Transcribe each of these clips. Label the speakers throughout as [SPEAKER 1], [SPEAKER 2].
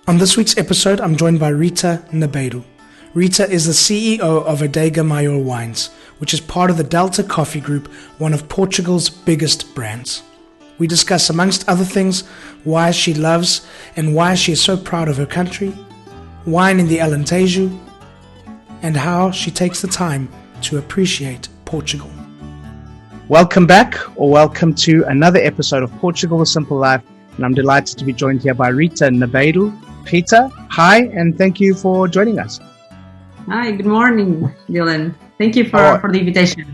[SPEAKER 1] On this week's episode, I'm joined by Rita Nabeiro. Rita is the CEO of Adega Mayor Wines, which is part of the Delta Coffee Group, one of Portugal's biggest brands. We discuss, amongst other things, why she loves and why she is so proud of her country, wine in the Alentejo, and how she takes the time to appreciate Portugal. Welcome back, or welcome to another episode of Portugal, A Simple Life, and I'm delighted to be joined here by Rita Nabeiro. Rita, hi, and thank you for joining us.
[SPEAKER 2] Hi, good morning, Dylan. Thank you for the invitation.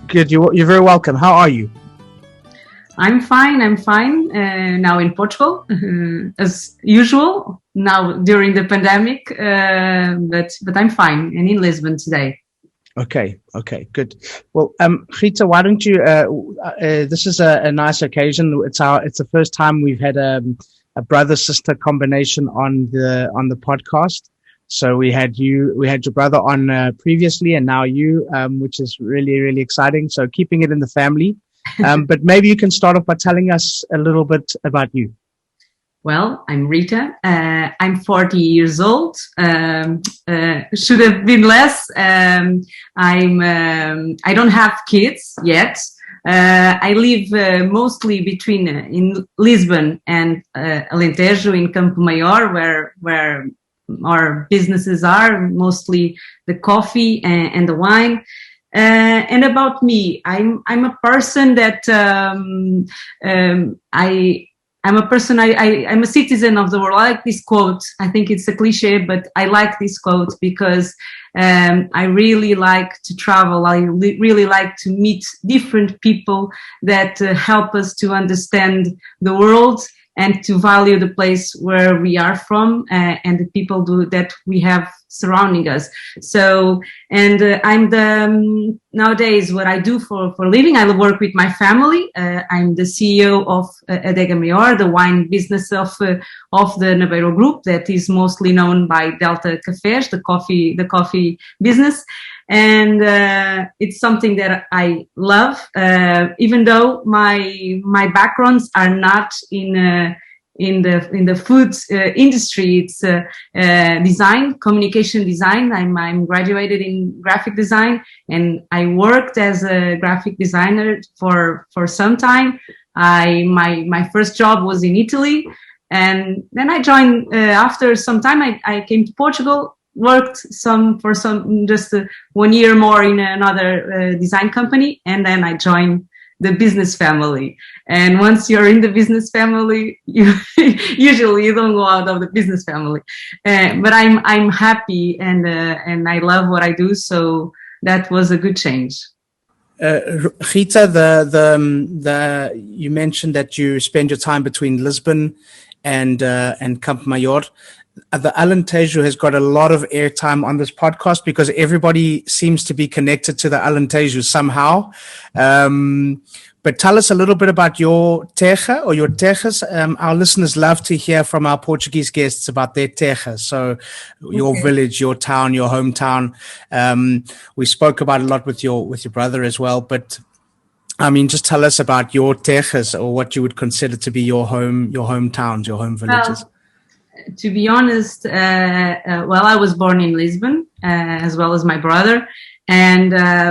[SPEAKER 1] Good, you're very welcome. How are you?
[SPEAKER 2] I'm fine. Now in Portugal, as usual, now during the pandemic, but I'm fine, and in Lisbon today.
[SPEAKER 1] Okay, good. Well, Rita, why don't you, this is a nice occasion. It's the first time we've had a brother-sister combination on the podcast. So we had your brother on previously, and now you, which is really, really exciting. So keeping it in the family. But maybe you can start off by telling us a little bit about you.
[SPEAKER 2] Well, I'm Rita. I'm 40 years old. Should have been less. I don't have kids yet. I live mostly between in Lisbon and Alentejo in Campo Maior, where our businesses are, mostly the coffee and the wine. And about me, I'm a person that I'm a citizen of the world. I like this quote. I think it's a cliche, but I like this quote because I really like to travel. I really like to meet different people that help us to understand the world and to value the place where we are from and the people that we have surrounding us. So, and I'm nowadays what I do for living. I work with my family. I'm the CEO of Adega Mayor, the wine business of the Nabeiro Group that is mostly known by Delta Cafés, the coffee business. And it's something that I love, even though my backgrounds are not in the food industry. It's design, communication design. I'm graduated in graphic design, and I worked as a graphic designer for some time. My first job was in Italy, and then I joined after some time. I came to Portugal. Worked for just 1 year more in another design company, and then I joined the business family. And once you're in the business family, you usually don't go out of the business family. But I'm happy and I love what I do, so that was a good change.
[SPEAKER 1] Rita, you mentioned that you spend your time between Lisbon and Campo Maior. The Alentejo has got a lot of airtime on this podcast because everybody seems to be connected to the Alentejo somehow. But tell us a little bit about your terra or your terras. Our listeners love to hear from our Portuguese guests about their terra. So your village, your town, your hometown. We spoke about a lot with your brother as well, but I mean, just tell us about your terras or what you would consider to be your hometowns, your home villages.
[SPEAKER 2] Well, to be honest, I was born in Lisbon, as well as my brother, and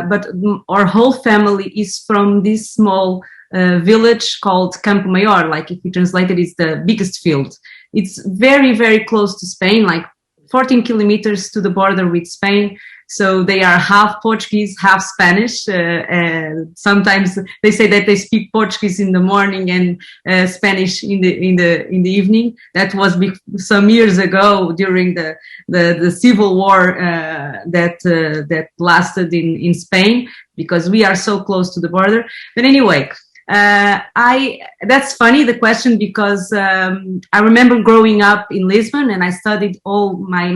[SPEAKER 2] but our whole family is from this small village called Campo Maior. Like if you translate it, it's the biggest field. It's very, very close to Spain, like 14 kilometers to the border with Spain. So they are half Portuguese, half Spanish. And sometimes they say that they speak Portuguese in the morning and Spanish in the evening. That was some years ago during the civil war that lasted in Spain, because we are so close to the border. But anyway, that's funny, the question, because I remember growing up in Lisbon, and I studied all my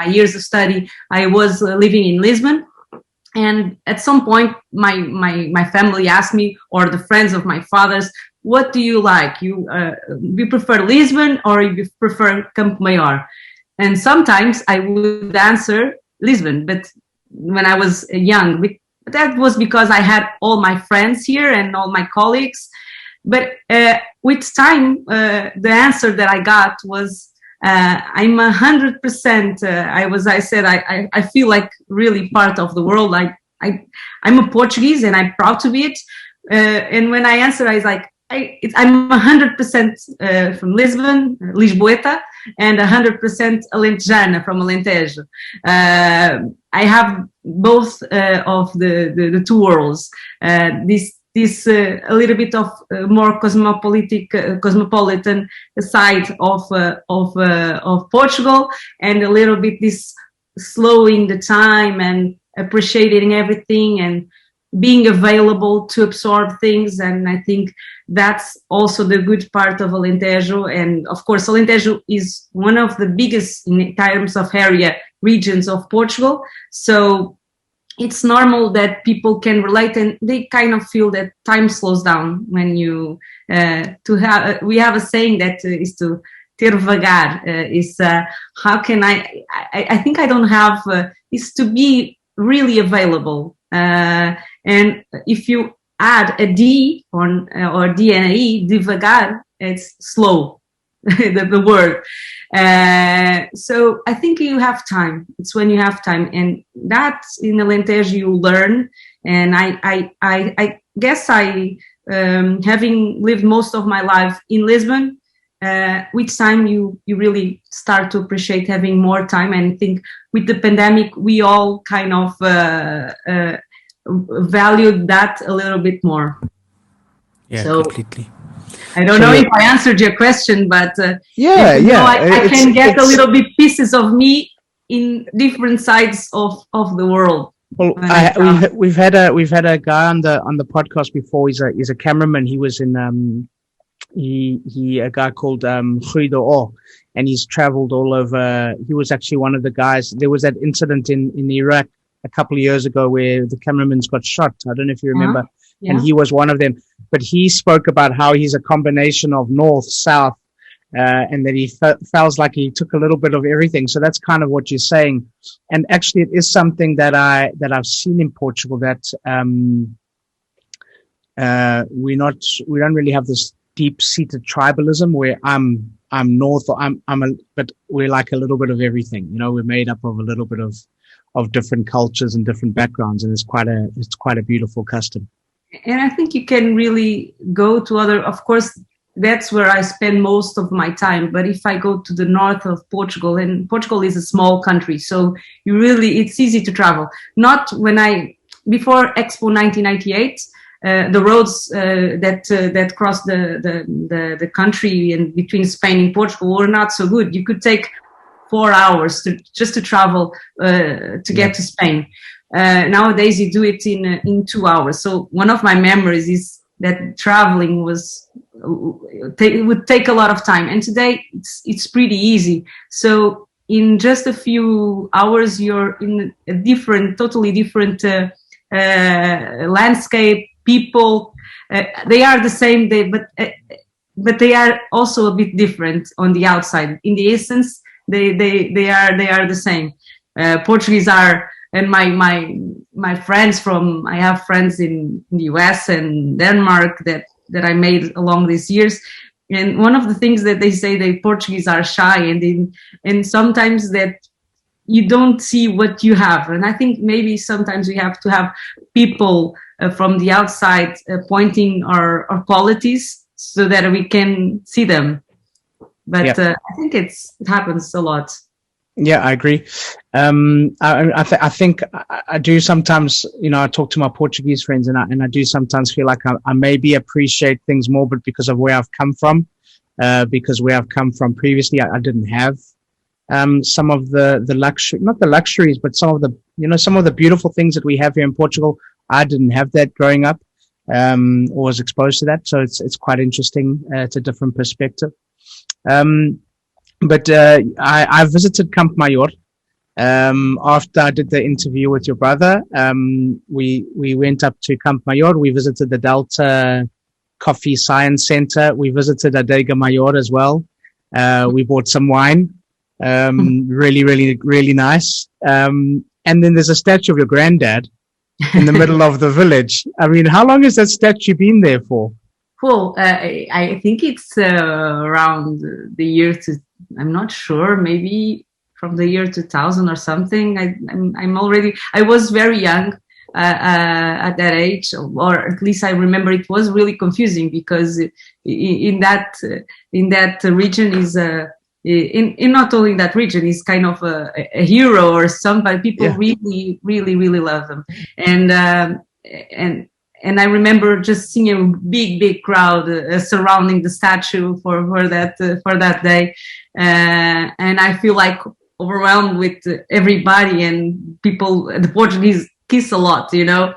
[SPEAKER 2] years of study. I was living in Lisbon, and at some point my family asked me, or the friends of my father's, what do you like? You prefer Lisbon or you prefer Campo Maior? And sometimes I would answer Lisbon, but when I was young, that was because I had all my friends here and all my colleagues. But with time, the answer that I got was, I'm 100%. I feel like really part of the world. I'm a Portuguese and I'm proud to be it. And when I answer, I was like, I'm 100% from Lisbon, Lisboeta, and 100% Alentejana from Alentejo. I have both of the two worlds. This a little bit of more cosmopolitan side of Portugal, and a little bit this slowing the time and appreciating everything and being available to absorb things. And I think that's also the good part of Alentejo. And of course, Alentejo is one of the biggest in terms of area regions of Portugal. So it's normal that people can relate, and they kind of feel that time slows down when you we have a saying that is to ter vagar, is how can I think I don't have is to be really available, and if you add a D or D and a E, devagar, it's slow. the word. So I think you have time. It's when you have time, and that's in Alentejo you learn. And I guess having lived most of my life in Lisbon, with time you really start to appreciate having more time. And I think with the pandemic we all kind of valued that a little bit more.
[SPEAKER 1] Yeah, so, completely.
[SPEAKER 2] I don't know if I answered your question, but I can get a little bit pieces of me in different sides of the world.
[SPEAKER 1] Well, we've had a guy on the podcast before. He's a cameraman. He was in a guy called Rita, and he's traveled all over. He was actually one of the guys. There was that incident in Iraq a couple of years ago where the cameraman's got shot. I don't know if you remember. Uh-huh. Yeah. And he was one of them. But he spoke about how he's a combination of north, south, and that he feels like he took a little bit of everything. So that's kind of what you're saying. And actually, it is something that I've seen in Portugal, that we don't really have this deep-seated tribalism where I'm north, or but we're like a little bit of everything. You know, we're made up of a little bit of different cultures and different backgrounds, and it's quite a beautiful custom.
[SPEAKER 2] And I think you can really go to of course, that's where I spend most of my time. But if I go to the north of Portugal, and Portugal is a small country, so it's easy to travel. Not before Expo 1998, the roads that cross the country and between Spain and Portugal were not so good. You could take 4 hours just to travel to get to Spain. Nowadays you do it in 2 hours. So one of my memories is that traveling would take a lot of time, and today it's pretty easy. So in just a few hours you're in a totally different landscape. People, they are the same, but they are also a bit different on the outside. In the essence, they are the same. Portuguese are. And my friends I have friends in the US and Denmark that I made along these years. And one of the things that they say, the Portuguese are shy, and sometimes that you don't see what you have. And I think maybe sometimes we have to have people from the outside pointing our qualities so that we can see them. But I think it happens a lot.
[SPEAKER 1] Yeah, I agree. I think I do sometimes, I talk to my Portuguese friends, and I do sometimes feel like I maybe appreciate things more, but because of where I've come from, because where I've come from previously, I didn't have some of the luxury, not the luxuries, but some of the beautiful things that we have here in Portugal. I didn't have that growing up, or was exposed to that. So it's quite interesting. It's a different perspective. But I visited Campo Maior after I did the interview with your brother. We went up to Campo Maior. We visited the Delta Coffee Science Center. We visited Adega Maior as well. We bought some wine. Really, really, really nice. And then there's a statue of your granddad in the middle of the village. I mean, how long has that statue been there for?
[SPEAKER 2] Cool. I think it's around the year to, I'm not sure, maybe from the year 2000 or something. I was very young at that age, or at least I remember it was really confusing because in that region is in not only that region is kind of a hero or somebody people really love them, and and I remember just seeing a big crowd surrounding the statue for that day, and I feel like overwhelmed with everybody and people. The Portuguese kiss a lot, well,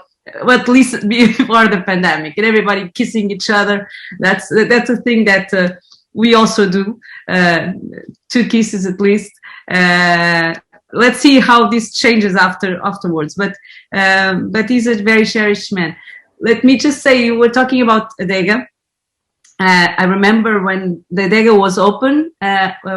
[SPEAKER 2] at least before the pandemic, and everybody kissing each other. That's a thing that we also do. 2 kisses at least. Let's see how this changes afterwards. But he's a very cherished man. Let me just say, you were talking about Adega. I remember when the Adega was open,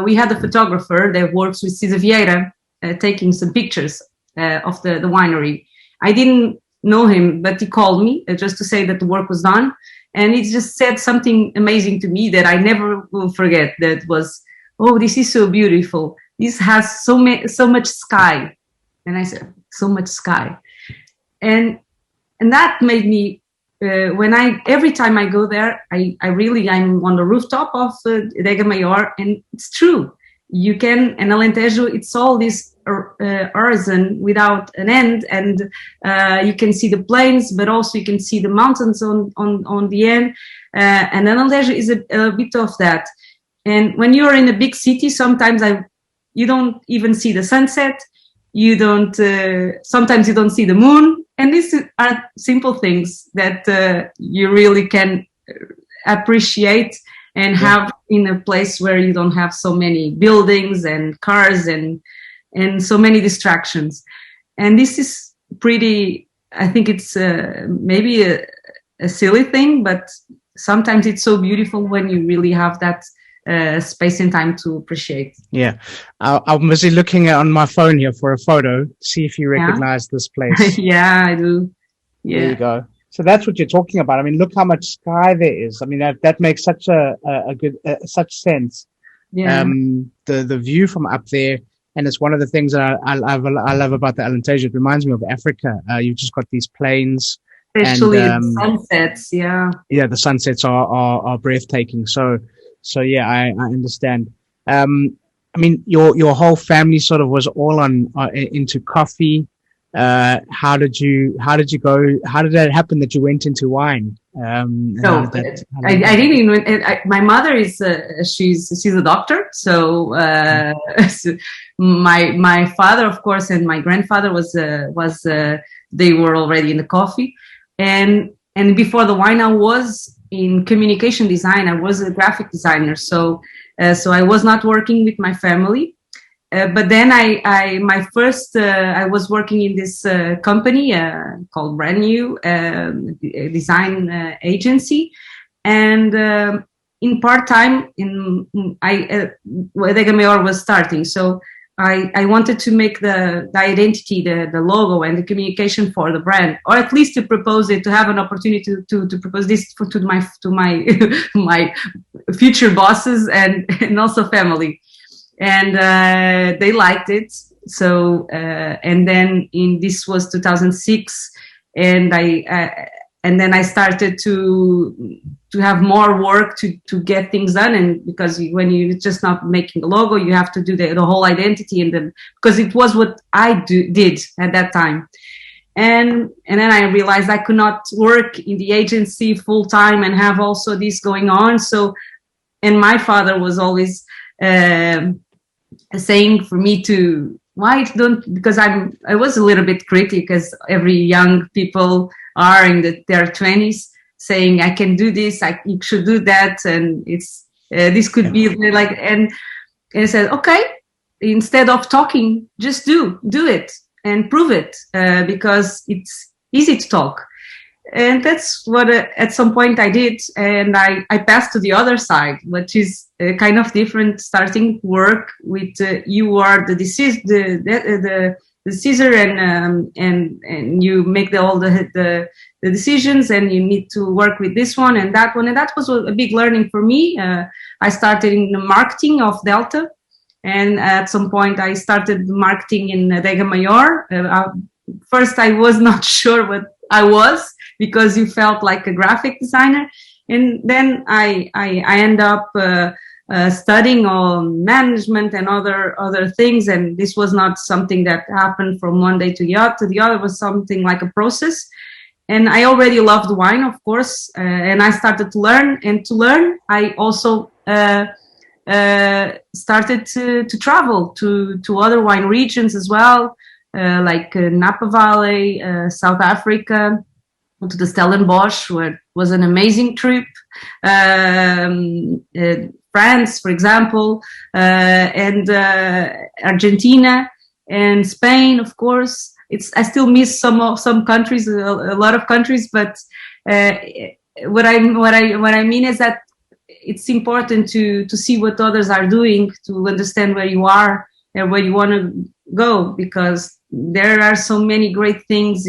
[SPEAKER 2] we had a photographer that works with Cisa Vieira taking some pictures of the winery. I didn't know him, but he called me just to say that the work was done. And he just said something amazing to me that I never will forget. That was, "Oh, this is so beautiful. This has so much sky." And I said, "So much sky." And that made me, every time I go there, I'm on the rooftop of Adega Maior, and it's true. You can, and Alentejo, it's all this horizon without an end, and you can see the plains, but also you can see the mountains on the end. And Alentejo is a bit of that. And when you're in a big city, sometimes you don't even see the sunset. You don't. Sometimes you don't see the moon. And these are simple things that you really can appreciate and have in a place where you don't have so many buildings and cars and so many distractions. And this is pretty, I think it's maybe a silly thing, but sometimes it's so beautiful when you really have that space and time to appreciate.
[SPEAKER 1] Yeah. I'm busy looking on my phone here for a photo. See if you recognize this place.
[SPEAKER 2] Yeah, I do. Yeah.
[SPEAKER 1] There you go. So that's what you're talking about. I mean, look how much sky there is. I mean, that makes such a good, such sense.
[SPEAKER 2] Yeah.
[SPEAKER 1] The view from up there. And it's one of the things that I love about the Alentejo. It reminds me of Africa. You've just got these plains.
[SPEAKER 2] Especially the sunsets. Yeah.
[SPEAKER 1] Yeah. The sunsets are breathtaking. So yeah, I understand. I mean, your whole family sort of was all into coffee. How did that happen that you went into wine?
[SPEAKER 2] I didn't even, my mother is, she's a doctor. So, my father, of course, and my grandfather they were already in the coffee. And before the wine, I was in communication design. I was a graphic designer. So I was not working with my family. But then I was working in this company called Brand New design agency, and in part time Adega Maior was starting. So I wanted to make the identity, the logo, and the communication for the brand, or at least to propose it, to have an opportunity to propose this to my my future bosses and also family. And they liked it. So and then this was 2006, and then I started to have more work to get things done. And because when you're just not making a logo, you have to do the whole identity, and because it was what I did at that time. And then I realized I could not work in the agency full time and have also this going on. So, and my father was always saying for me to, because I was a little bit critic, as every young people are in their 20s, saying I can do this, you should do that, and it's this could be like, and I said, okay, instead of talking, just do it and prove it, because it's easy to talk. And that's what at some point I did, and I passed to the other side, which is kind of different, starting work with you are the the scissor and you make all the decisions, and you need to work with this one and that one. And that was a big learning for me. I started in the marketing of Delta, and at some point I started marketing in Adega Mayor. First, I was not sure what I was, because you felt like a graphic designer. And then I end up studying on management and other things. And this was not something that happened from one day to the other. It was something like a process. And I already loved wine, of course. And I started to learn. And to learn, I also started to travel to other wine regions as well, like Napa Valley, South Africa, to the Stellenbosch, where it was an amazing trip. France, for example, and Argentina and Spain, of course. I still miss some countries, a lot of countries, but what I mean is that it's important to see what others are doing, to understand where you are and where you want to go, because there are so many great things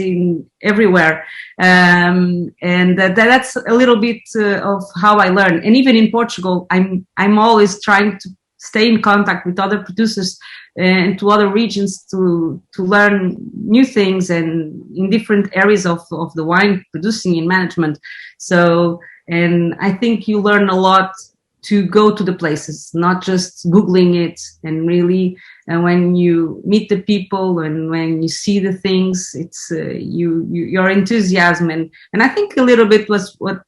[SPEAKER 2] everywhere. And that's a little bit of how I learn. And even in Portugal, I'm always trying to stay in contact with other producers and to other regions to learn new things and in different areas of the wine producing and management. So, and I think you learn a lot to go to the places, not just Googling it. And really, when you meet the people and when you see the things, it's your enthusiasm. And I think a little bit was what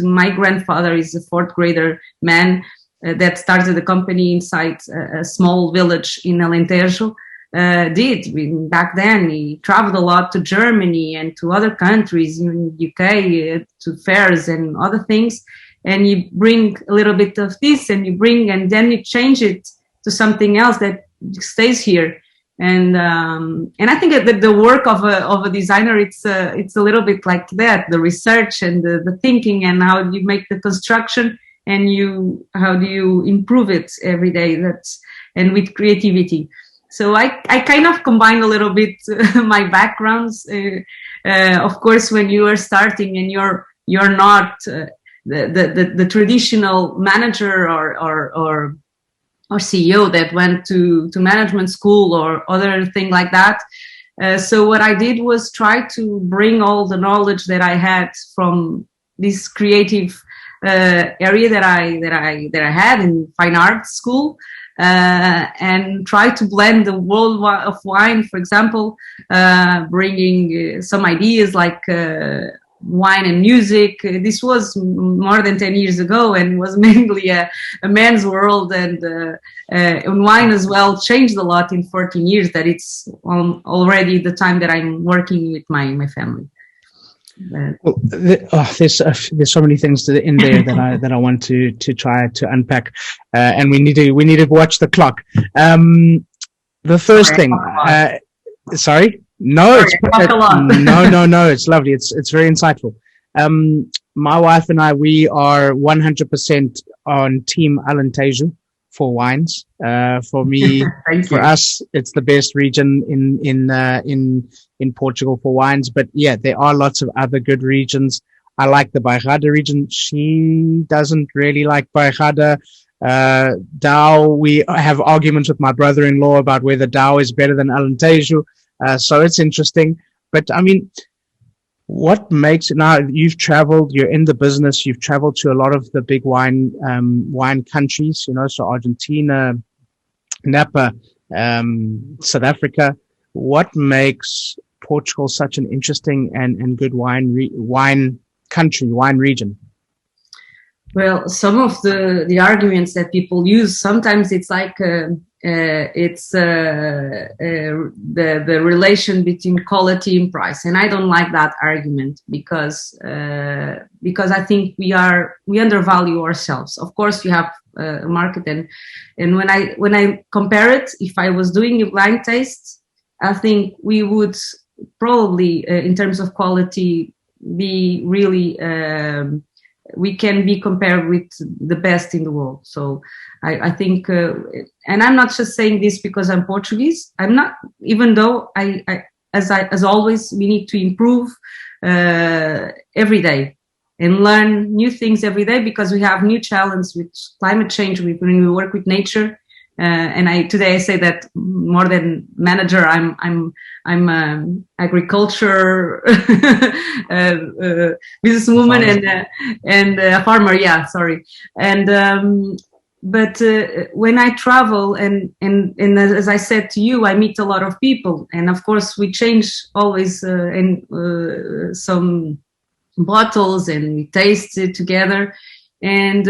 [SPEAKER 2] my grandfather is a fourth grader man that started a company inside a small village in Alentejo. Did back then. He traveled a lot to Germany and to other countries in UK, to fairs and other things. And you bring a little bit of this, and then you change it to something else that stays here. And I think that the work of a designer, it's a little bit like that: the research and the thinking, and how you make the construction, and how do you improve it every day. And with creativity. So I kind of combine a little bit my backgrounds. Of course, when you are starting and you're not the traditional manager or CEO that went to management school or other thing like that. So what I did was try to bring all the knowledge that I had from this creative area that I had in fine arts school. And try to blend the world of wine, for example, bringing some ideas like wine and music. This was more than 10 years ago and was mainly a man's world, and wine as well changed a lot in 14 years that it's already the time that I'm working with my family.
[SPEAKER 1] Well, there's so many things in there that I want to try to unpack, and we need to watch the clock. The first thing, sorry, no, no, it's lovely. It's very insightful. My wife and I, we are 100% on Team Alentejo for wines. For me, for us, it's the best region in Portugal for wines. But yeah, there are lots of other good regions. I like the Bairrada region. She doesn't really like Bairrada. Dow, we have arguments with my brother-in-law about whether Dow is better than Alentejo. So it's interesting. But I mean, what makes it now? You've traveled, you're in the business, you've traveled to a lot of the big wine countries, so Argentina, Napa, South Africa. What makes Portugal such an interesting and good wine country, wine region?
[SPEAKER 2] Well, some of the arguments that people use, sometimes it's like it's the relation between quality and price, and I don't like that argument because I think we undervalue ourselves. Of course, you have a market, and when I compare it, if I was doing a blind taste, I think we would probably, in terms of quality, be really. We can be compared with the best in the world. So I think, and I'm not just saying this because I'm Portuguese. I'm not, even though as always, we need to improve every day and learn new things every day, because we have new challenges with climate change. When we work with nature, and today I say that more than manager, I'm agriculture businesswoman and a farmer. Yeah, sorry. And but when I travel and as I said to you, I meet a lot of people, and of course we change always some bottles and we taste it together, and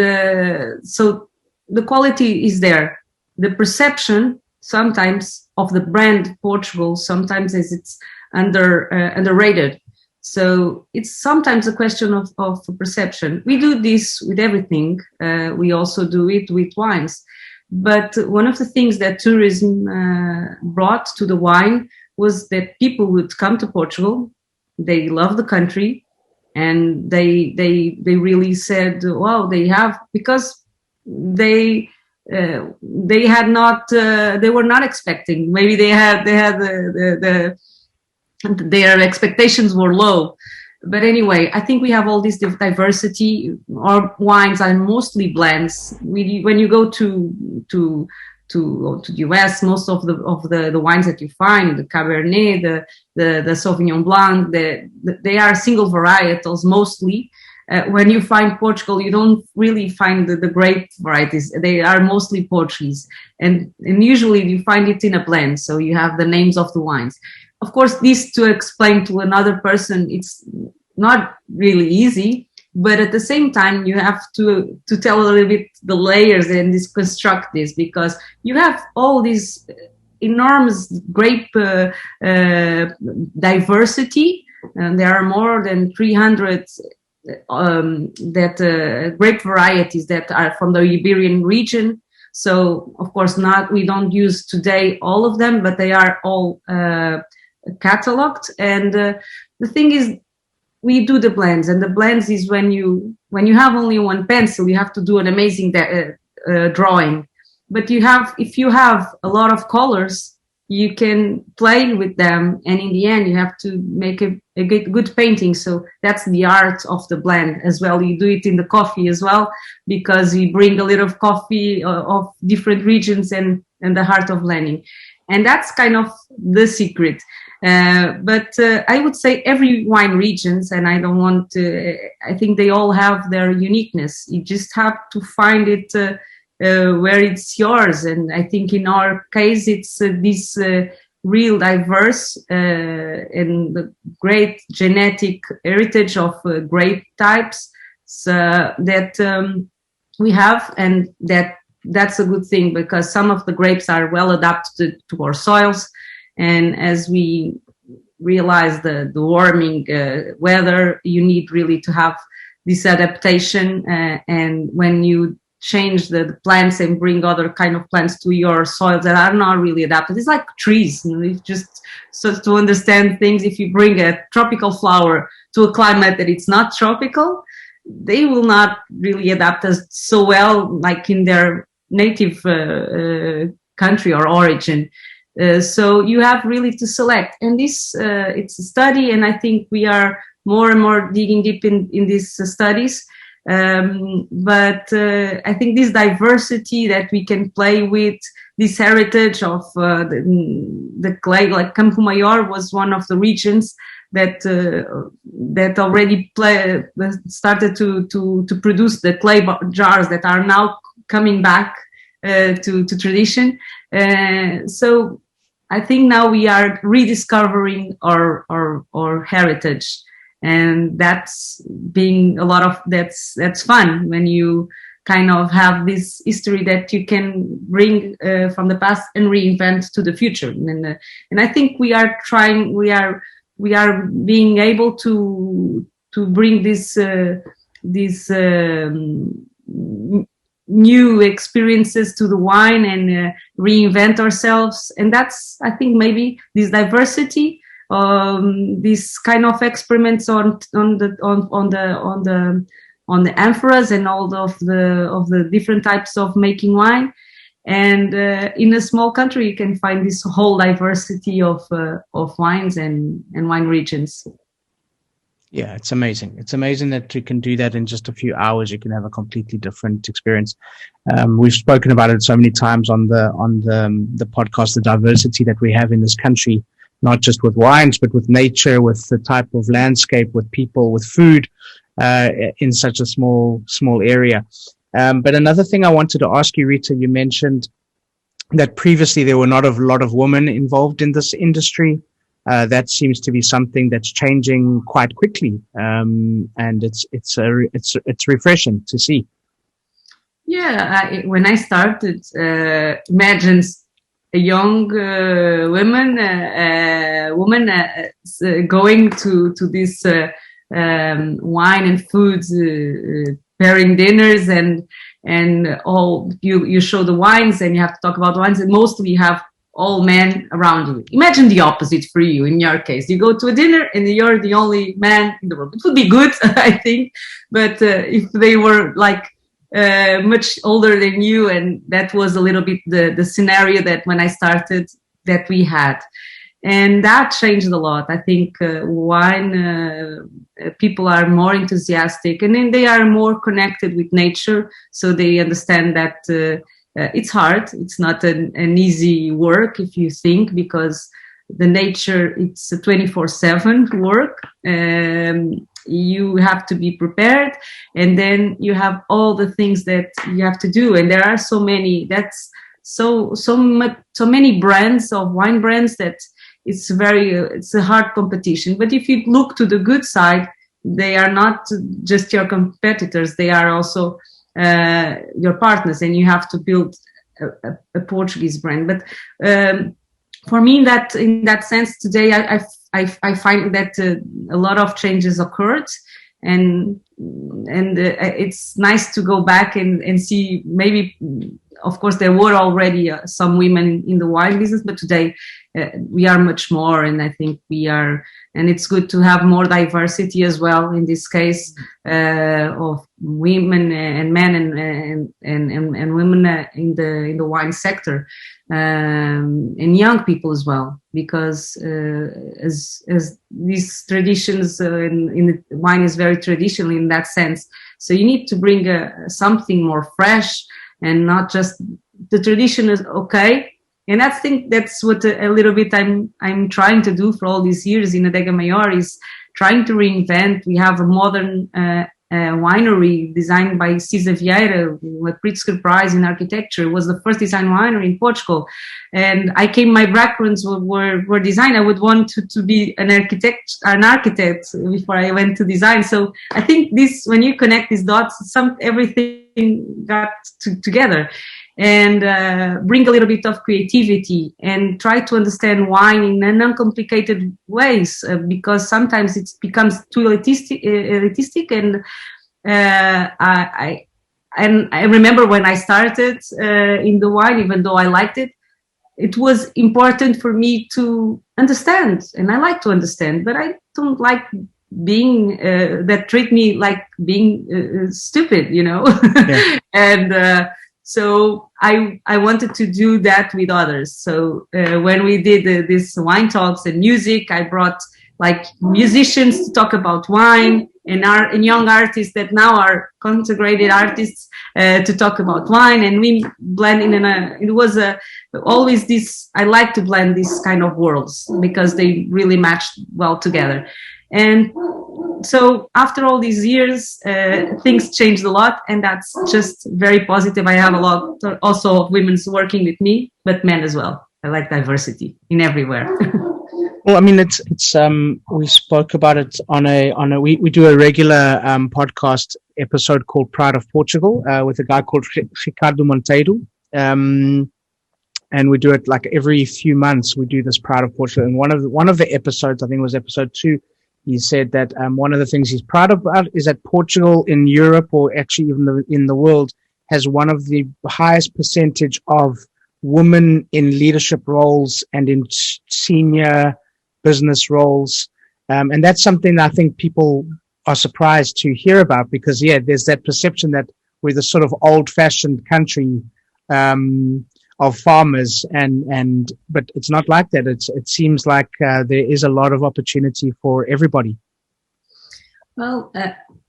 [SPEAKER 2] so the quality is there. The perception sometimes of the brand Portugal sometimes is it's underrated. So it's sometimes a question of perception. We do this with everything. We also do it with wines. But one of the things that tourism brought to the wine was that people would come to Portugal. They love the country, and they really said, wow, they have, because they had not, they were not expecting. Maybe they had their expectations were low. But anyway, I think we have all this diversity. Our wines are mostly blends. When you go to the US, most of the wines that you find, the Cabernet, the Sauvignon Blanc, they are single varietals mostly. When you find Portugal, you don't really find the grape varieties. They are mostly Portuguese. And usually you find it in a blend. So you have the names of the wines. Of course, this to explain to another person, it's not really easy. But at the same time, you have to tell a little bit the layers and construct this, because you have all these enormous grape diversity. And there are more than 300 grape varieties that are from the Iberian region. So of course we don't use today all of them, but they are all cataloged. And the thing is, we do the blends, and the blends is when you have only one pencil, you have to do an amazing drawing. But if you have a lot of colors, you can play with them, and in the end you have to make a good painting. So that's the art of the blend as well. You do it in the coffee as well, because we bring a little of coffee of different regions and the heart of blending, and that's kind of the secret. But I would say every wine regions, and I think they all have their uniqueness. You just have to find it where it's yours. And I think in our case, it's this real diverse and the great genetic heritage of grape types that we have, and that's a good thing, because some of the grapes are well adapted to our soils. And as we realize the warming weather, you need really to have this adaptation. And when you change the plants and bring other kind of plants to your soils that are not really adapted, it's like trees. It's just so to understand things. If you bring a tropical flower to a climate that it's not tropical, they will not really adapt as so well like in their native country or origin. So you have really to select, and this it's a study, and I think we are more and more digging deep in these studies. But I think this diversity that we can play with, this heritage of the clay, like Campo Maior was one of the regions that already started to produce the clay jars that are now coming back to tradition. So I think now we are rediscovering our heritage, and that's fun when you kind of have this history that you can bring from the past and reinvent to the future. And I think we are being able to bring this new experiences to the wine and reinvent ourselves. And that's, I think, maybe this diversity, this kind of experiments on on the amphoras and all of the different types of making wine. And in a small country, you can find this whole diversity of wines and wine regions.
[SPEAKER 1] Yeah, it's amazing. It's amazing that you can do that in just a few hours. You can have a completely different experience. We've spoken about it so many times on the podcast, the diversity that we have in this country, not just with wines, but with nature, with the type of landscape, with people, with food, in such a small area. But another thing I wanted to ask you, Rita, you mentioned that previously there were not a lot of women involved in this industry. That seems to be something that's changing quite quickly, and it's refreshing to see.
[SPEAKER 2] Yeah, when I started, imagine a young woman going to this wine and foods pairing dinners and all. You show the wines and you have to talk about wines, and mostly you have all men around you. Imagine the opposite for you. In your case, you go to a dinner and you're the only man in the room. It would be good, I think, but if they were like much older than you, and that was a little bit the scenario that when I started that we had, and that changed a lot. I think wine people are more enthusiastic, and then they are more connected with nature, so they understand that it's hard. It's not an easy work if you think, because the nature, it's a 24/7 work. You have to be prepared, and then you have all the things that you have to do. And there are so many, that's so many brands of wine brands that it's a hard competition. But if you look to the good side, they are not just your competitors, they are also your partners, and you have to build a Portuguese brand. But for me, in that sense, today I find that a lot of changes occurred, and it's nice to go back and see. Maybe, of course, there were already some women in the wine business, but today we are much more, and I think we are. And it's good to have more diversity as well, in this case, of women and men and women in the wine sector, and young people as well, because as these traditions in the wine is very traditional in that sense. So you need to bring something more fresh, and not just the tradition is okay. And I think that's what a little bit I'm trying to do for all these years in Adega Maior, is trying to reinvent. We have a modern winery designed by Cisa Vieira, with Pritzker Prize in architecture. It was the first design winery in Portugal. And my backgrounds were design. I would want to be an architect before I went to design. So I think this, when you connect these dots, everything got together. And bring a little bit of creativity and try to understand wine in uncomplicated ways, because sometimes it becomes too elitistic. And I remember when I started in the wine, even though I liked it, it was important for me to understand, and I like to understand, but I don't like being that treat me like being stupid, you know. Yeah. And so I wanted to do that with others. So when we did this wine talks and music, I brought like musicians to talk about wine, and young artists that now are consecrated artists to talk about wine. And we blend in, it was always this, I like to blend these kind of worlds because they really matched well together. And so after all these years, things changed a lot, and that's just very positive. I have a lot also of women working with me, but men as well. I like diversity in everywhere.
[SPEAKER 1] Well, I mean, it's we spoke about it we do a regular podcast episode called Pride of Portugal with a guy called Ricardo Monteiro. And we do it like every few months. We do this Pride of Portugal. And one of the episodes, I think it was episode 2, he said that one of the things he's proud about is that Portugal in Europe, or actually even in the world, has one of the highest percentage of women in leadership roles and in senior business roles. And that's something I think people are surprised to hear about, because there's that perception that we're the sort of old-fashioned country of farmers, but it's not like that. It seems like there is a lot of opportunity for everybody.
[SPEAKER 2] Well,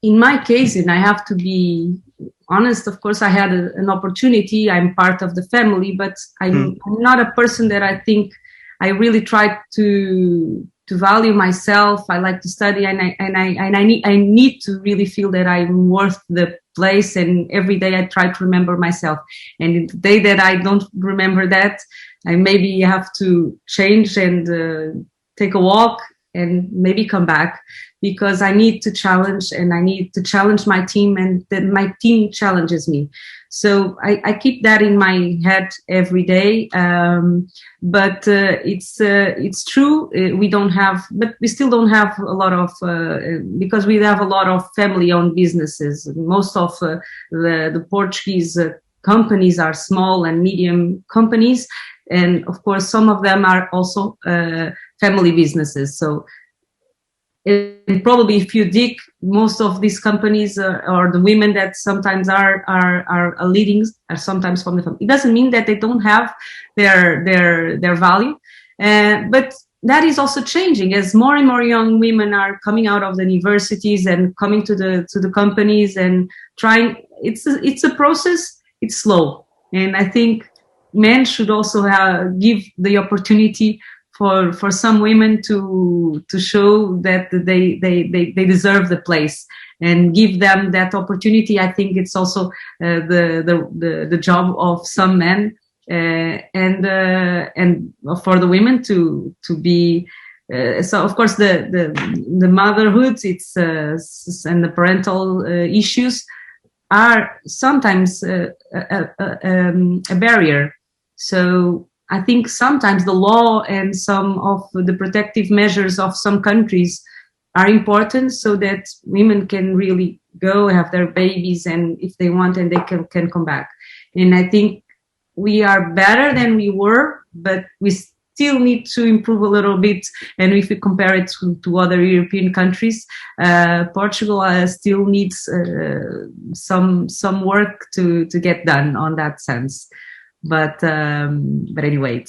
[SPEAKER 2] in my case, and I have to be honest, of course, I had an opportunity. I'm part of the family, but I'm not a person that I think I really try to value myself. I like to study, and I need to really feel that I'm worth the place. And every day I try to remember myself. And the day that I don't remember that, I maybe have to change and take a walk and maybe come back, because I need to challenge, and I need to challenge my team, and then my team challenges me. So I keep that in my head every day. But it's true. We still don't have a lot of, because we have a lot of family-owned businesses. Most of the Portuguese companies are small and medium companies. And of course, some of them are also family businesses. So, and probably if you dig, most of these companies or the women that sometimes are leading are sometimes from the family. It doesn't mean that they don't have their value, but that is also changing as more and more young women are coming out of the universities and coming to the companies and trying. It's a process. It's slow, and I think men should also give the opportunity for some women to show that they deserve the place, and give them that opportunity. I think it's also the job of some men, and for the women to be. So of course the motherhood, it's and the parental issues are sometimes a barrier. So I think sometimes the law and some of the protective measures of some countries are important, so that women can really go have their babies, and if they want, and they can come back. And I think we are better than we were, but we still need to improve a little bit. And if we compare it to other European countries, Portugal still needs some work to get done on that sense. But anyway,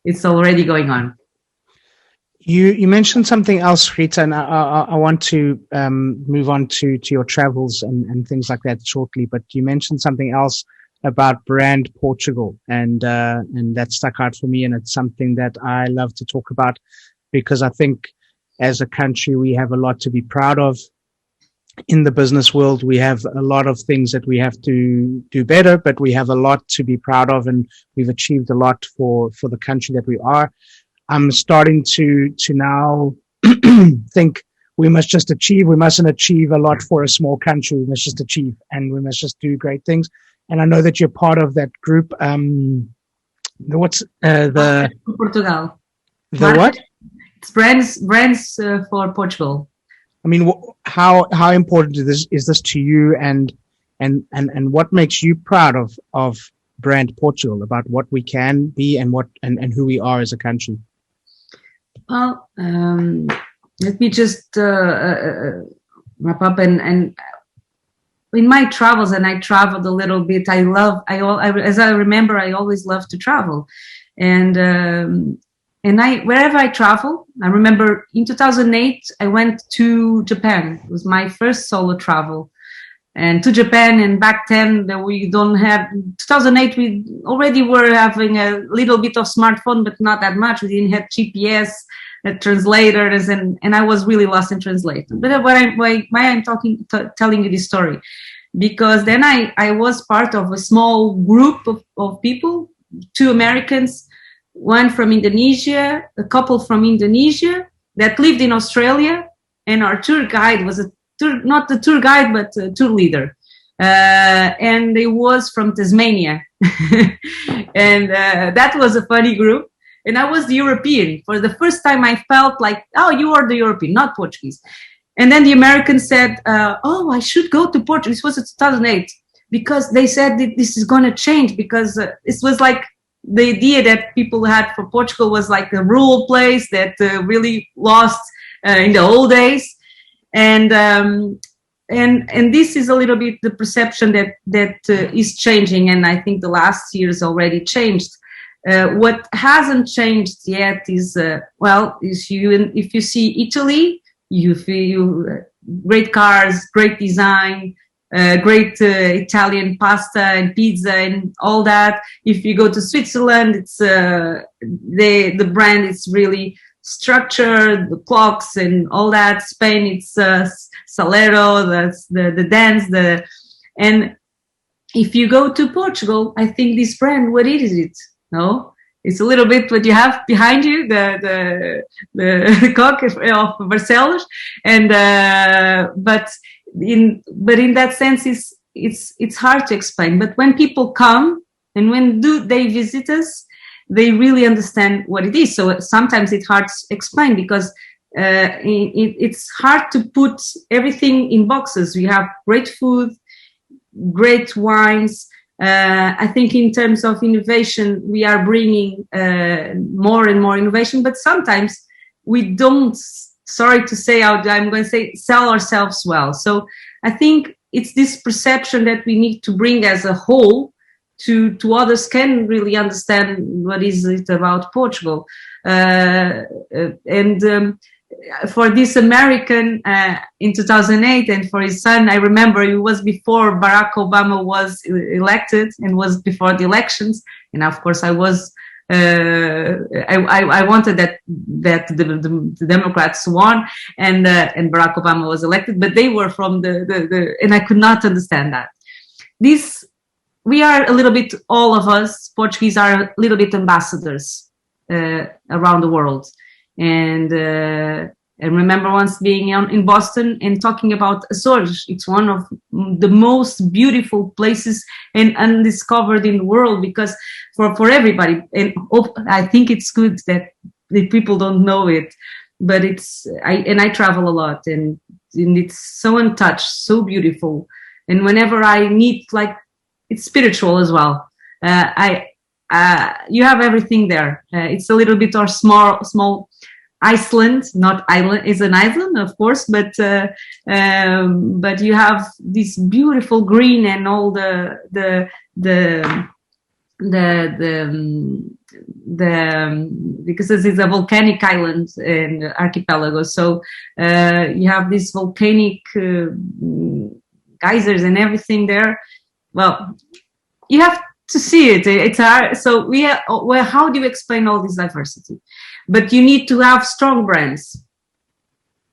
[SPEAKER 2] it's already going on.
[SPEAKER 1] You mentioned something else, Rita, and I want to move on to your travels and things like that shortly. But you mentioned something else about brand Portugal, and that stuck out for me, and it's something that I love to talk about, because I think as a country we have a lot to be proud of. In the business world, we have a lot of things that we have to do better, but we have a lot to be proud of, and we've achieved a lot for the country that we are. I'm starting to now think we mustn't achieve a lot for a small country. We must just achieve, and we must just do great things. And I know that you're part of that group. What's the
[SPEAKER 2] Portugal?
[SPEAKER 1] The what?
[SPEAKER 2] It's brands for Portugal.
[SPEAKER 1] I mean, how important is this to you, and what makes you proud of brand Portugal, about what we can be and who we are as a country?
[SPEAKER 2] Well, let me just wrap up. And in my travels, and I traveled a little bit. As I remember, I always loved to travel, and wherever I travel, I remember in 2008, I went to Japan. It was my first solo travel, and to Japan. And back then, we don't have, 2008, we already were having a little bit of smartphone, but not that much. We didn't have GPS, translators, and I was really lost in translating. But why I'm telling you this story? Because then I was part of a small group of people, 2 Americans, one from Indonesia, a couple from Indonesia that lived in Australia, and our tour guide was not the tour guide, but a tour leader. And it was from Tasmania. And that was a funny group. And I was the European. For the first time, I felt like, oh, you are the European, not Portuguese. And then the American said, oh, I should go to Portugal. This was in 2008, because they said that this is going to change, because this was like, the idea that people had for Portugal was like a rural place that really lost in the old days. And this is a little bit the perception that is changing, and I think the last years already changed. What hasn't changed yet is if you see Italy, you feel great cars, great design, great Italian pasta and pizza and all that. If you go to Switzerland, it's the brand is really structured, the clocks and all that. Spain, it's Salero, that's the dance, and if you go to Portugal, I think this brand, what is it? No, it's a little bit what you have behind you, the cock of Barcelos, and but in that sense, it's hard to explain. But when people come and when they visit us, they really understand what it is. So sometimes it's hard to explain because it's hard to put everything in boxes. We have great food, great wines. I think in terms of innovation, we are bringing more and more innovation, but sometimes we don't, sorry to say, I'm going to say, sell ourselves well. So I think it's this perception that we need to bring as a whole to others can really understand what is it about Portugal. For this American in 2008 and for his son, I remember it was before Barack Obama was elected and was before the elections. And of course I was, I wanted that the Democrats won and Barack Obama was elected, but they were from and I could not understand that. We are a little bit, all of us Portuguese are a little bit ambassadors around the world. And remember once being in Boston and talking about Azores. It's one of the most beautiful places and undiscovered in the world because for everybody. And I think it's good that the people don't know it, but I travel a lot and it's so untouched, so beautiful. And whenever I need, like, it's spiritual as well. You have everything there. It's a little bit or small Iceland, not island, is an island, of course, but you have this beautiful green and all the because this is a volcanic island and archipelago, so you have this volcanic geysers and everything there. Well, you have to see it. It's hard. So how do you explain all this diversity? But you need to have strong brands.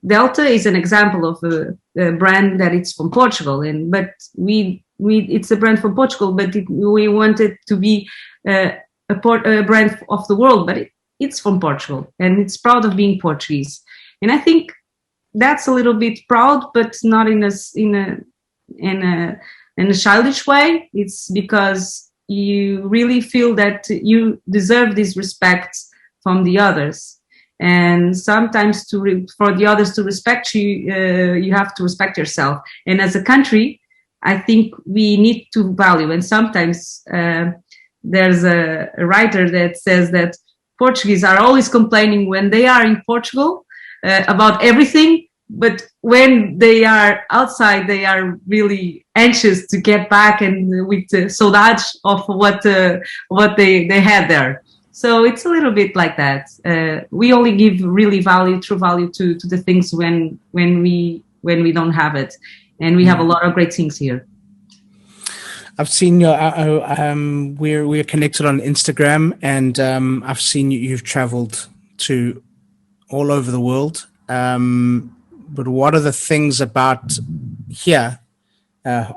[SPEAKER 2] Delta is an example of a brand that it's from Portugal, but it's a brand from Portugal, but we want it to be a brand of the world, but it's from Portugal and it's proud of being Portuguese. And I think that's a little bit proud, but not in a childish way. It's because you really feel that you deserve this respect from the others, and sometimes for the others to respect you, you have to respect yourself. And as a country, I think we need to value. And sometimes there's a writer that says that Portuguese are always complaining when they are in Portugal about everything, but when they are outside, they are really anxious to get back and with saudades of what they had there. So it's a little bit like that. We only give really true value to the things when we don't have it, and we have a lot of great things here.
[SPEAKER 1] I've seen your. We're connected on Instagram, and I've seen you've traveled to all over the world. But what are the things about here,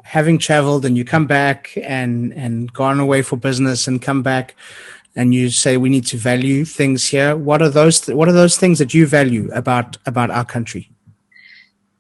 [SPEAKER 1] having traveled and you come back and gone away for business and come back, and you say we need to value things here? What are those things that you value about our country?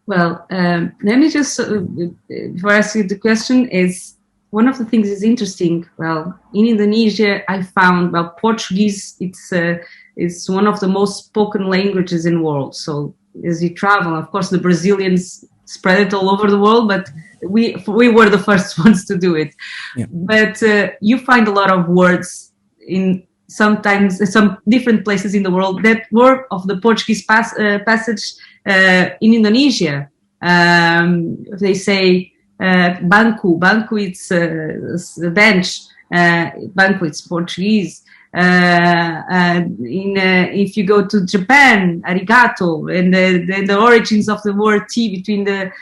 [SPEAKER 2] Well, let me just before I ask you the question, is one of the things is interesting. Well, in Indonesia, I found Portuguese. It's one of the most spoken languages in the world. So as you travel, of course, the Brazilians spread it all over the world, but we were the first ones to do it. Yeah. But you find a lot of words in sometimes some different places in the world that were of the Portuguese passage in Indonesia. They say banco. Banco, it's a bench. Banco, it's Portuguese. If you go to Japan, arigato, and the origins of the word tea between the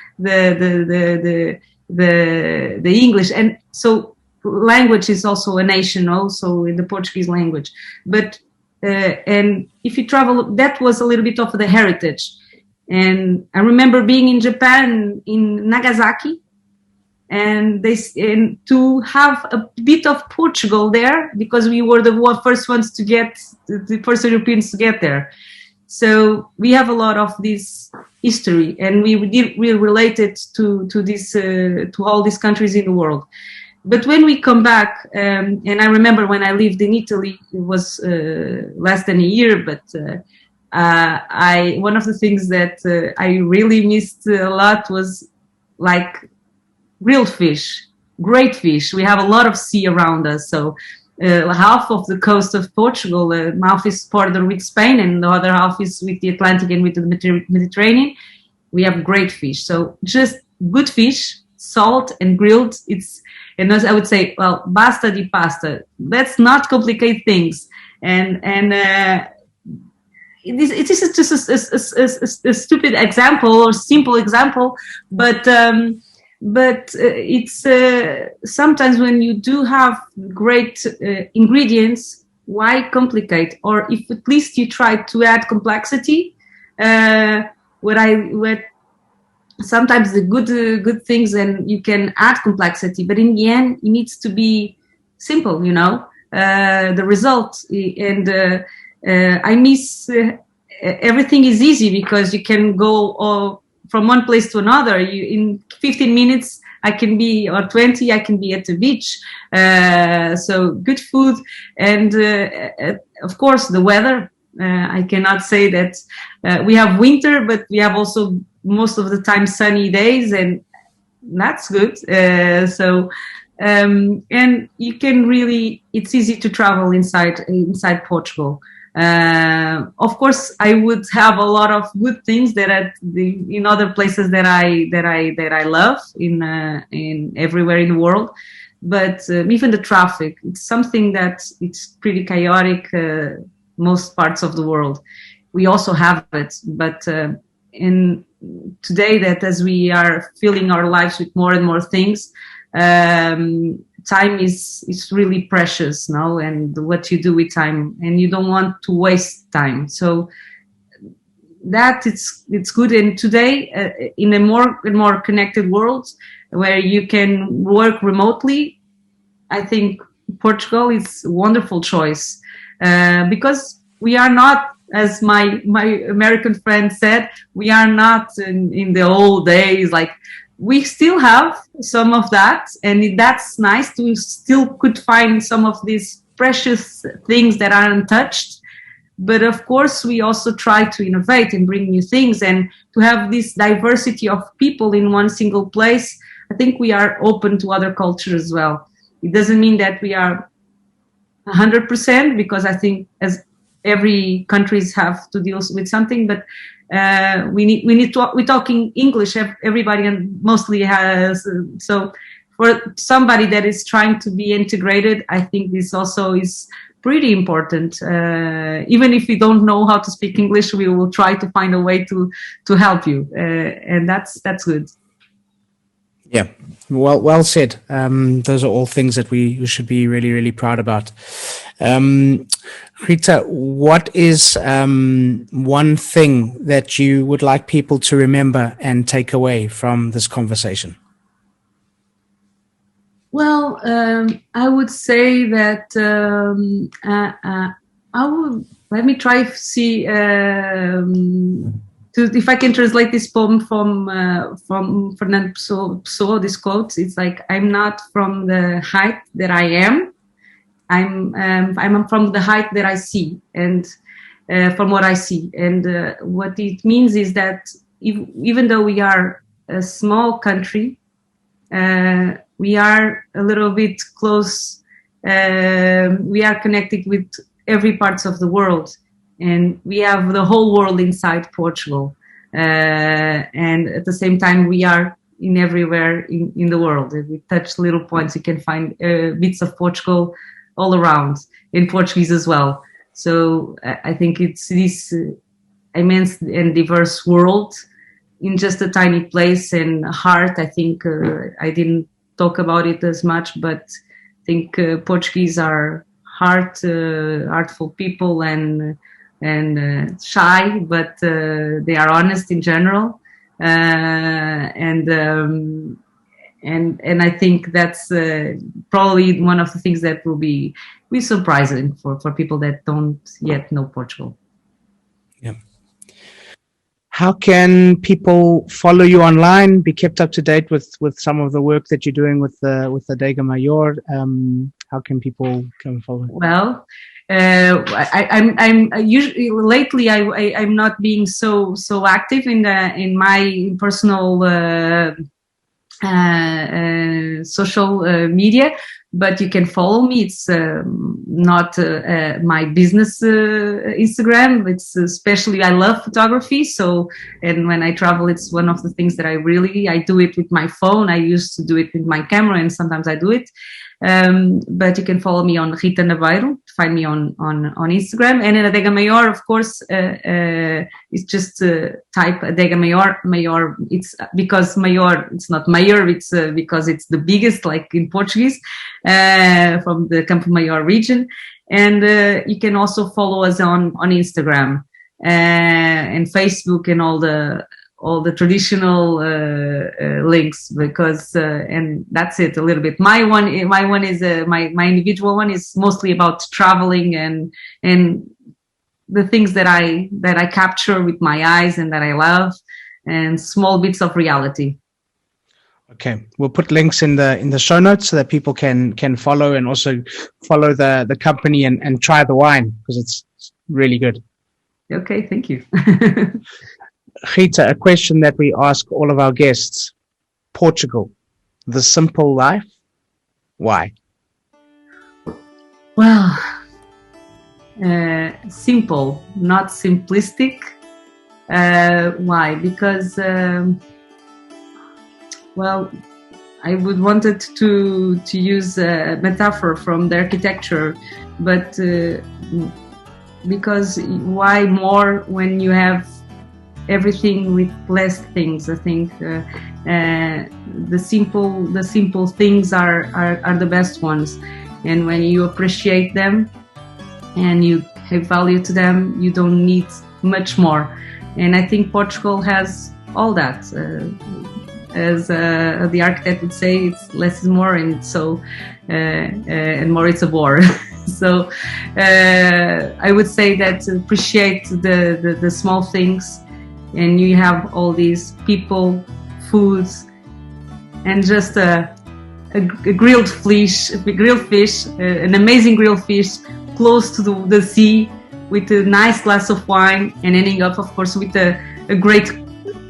[SPEAKER 2] English, and so language is also a nation, also in the Portuguese language. But and if you travel, that was a little bit of the heritage. And I remember being in Japan, in Nagasaki, and to have a bit of Portugal there, because we were the first ones to get, the first Europeans to get there. So we have a lot of this history, and we relate it to this to all these countries in the world. But when we come back, and I remember when I lived in Italy, it was less than a year, but one of the things that I really missed a lot was like grilled fish, great fish. We have a lot of sea around us, so half of the coast of Portugal, half is border with Spain, and the other half is with the Atlantic and with the Mediterranean. We have great fish, so just good fish, salt and grilled. And as I would say, well, basta di pasta. Let's not complicate things. And this is just a stupid example or simple example, but it's sometimes when you do have great ingredients, why complicate? Or if at least you try to add complexity, sometimes the good things, and you can add complexity, but in the end it needs to be simple, the result. And I miss everything is easy, because you can go from one place to another. In 15 minutes I can be, or 20, I can be at the beach. So good food, and of course the weather. I cannot say that we have winter, but we have also most of the time sunny days, and that's good. And you can really, it's easy to travel inside Portugal. Of course, I would have a lot of good things that in other places that I love in everywhere in the world. But even the traffic, it's something that it's pretty chaotic. Most parts of the world, we also have it. But in today, that as we are filling our lives with more and more things, time is really precious now, and what you do with time, and you don't want to waste time. So that it's good. And today, in a more and more connected world where you can work remotely, I think Portugal is a wonderful choice, because we are not, as my American friend said, we are not in the old days. Like, we still have some of that, and that's nice to still could find some of these precious things that are untouched. But of course, we also try to innovate and bring new things, and to have this diversity of people in one single place. I think we are open to other cultures as well. It doesn't mean that we are 100%, because I think as every countries have to deal with something, but we're talking English, everybody, and mostly has. So for somebody that is trying to be integrated, I think this also is pretty important. Even if you don't know how to speak English, we will try to find a way to help you, and that's good.
[SPEAKER 1] Yeah, well said. Those are all things that we should be really, really proud about. Rita, what is one thing that you would like people to remember and take away from this conversation?
[SPEAKER 2] Well, I would say that let me try to see if I can translate this poem from Fernando Pessoa. This quote, it's like, I'm not from the height that I am. I'm from the height that I see, and from what I see. And what it means is that even though we are a small country, we are a little bit close. We are connected with every parts of the world, and we have the whole world inside Portugal. and at the same time we are in everywhere in the world. If we touch little points, you can find bits of Portugal all around, in Portuguese as well. So I think it's this immense and diverse world in just a tiny place and heart. I think I didn't talk about it as much, but I think Portuguese are artful people and shy, but they are honest in general. And I think that's probably one of the things that will be surprising for people that don't yet know Portugal.
[SPEAKER 1] Yeah. How can people follow you online, be kept up to date with some of the work that you're doing with Adega Mayor? How can people come follow?
[SPEAKER 2] Well, I'm usually lately I'm not being so active in my personal social media, but you can follow me. It's not my business Instagram. It's especially, I love photography. So, and when I travel, it's one of the things that I do it with my phone. I used to do it with my camera, and sometimes I do it. But you can follow me on Rita Nabeiro, find me on Instagram, and in Adega Mayor, of course, it's just type Adega Mayor. Mayor, it's because Mayor, it's not Mayor, it's because it's the biggest, like in Portuguese, from the Campo Maior region. And you can also follow us on Instagram and Facebook and all the traditional links, because and that's it a little bit. My one is my individual one is mostly about traveling and the things that I capture with my eyes and that I love, and small bits of reality.
[SPEAKER 1] Okay, we'll put links in the show notes so that people can follow, and also follow the company and try the wine, because it's really good.
[SPEAKER 2] Okay, thank you.
[SPEAKER 1] Rita, a question that we ask all of our guests: Portugal, the simple life. Why?
[SPEAKER 2] Well, simple, not simplistic. Why? Because well, I would wanted to use a metaphor from the architecture, but because why more when you have everything with less things? I think the simple things are the best ones, and when you appreciate them and you have value to them, you don't need much more. And I think Portugal has all that. As the architect would say, it's less is more, and so and more it's a bore. So I would say that appreciate the small things, and you have all these people, foods, and just a grilled fish, an amazing grilled fish close to the sea, with a nice glass of wine, and ending up, of course, with a great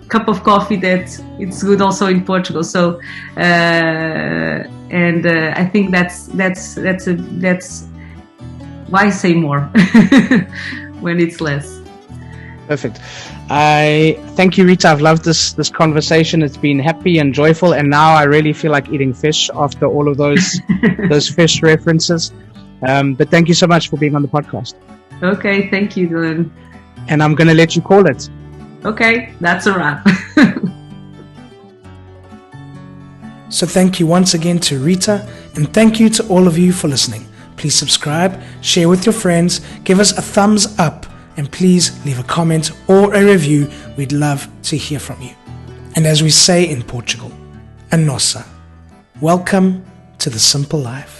[SPEAKER 2] cup of coffee that it's good also in Portugal. So and I think that's why say more when it's less.
[SPEAKER 1] Perfect. I thank you, Rita. I've loved this conversation. It's been happy and joyful, and now I really feel like eating fish after all of those those fish references. But thank you so much for being on the podcast.
[SPEAKER 2] Okay, thank you, Dylan.
[SPEAKER 1] And I'm going to let you call it.
[SPEAKER 2] Okay, that's a wrap.
[SPEAKER 1] So thank you once again to Rita, and thank you to all of you for listening. Please subscribe, share with your friends, give us a thumbs up, and please leave a comment or a review. We'd love to hear from you. And as we say in Portugal, a nossa. Welcome to the simple life.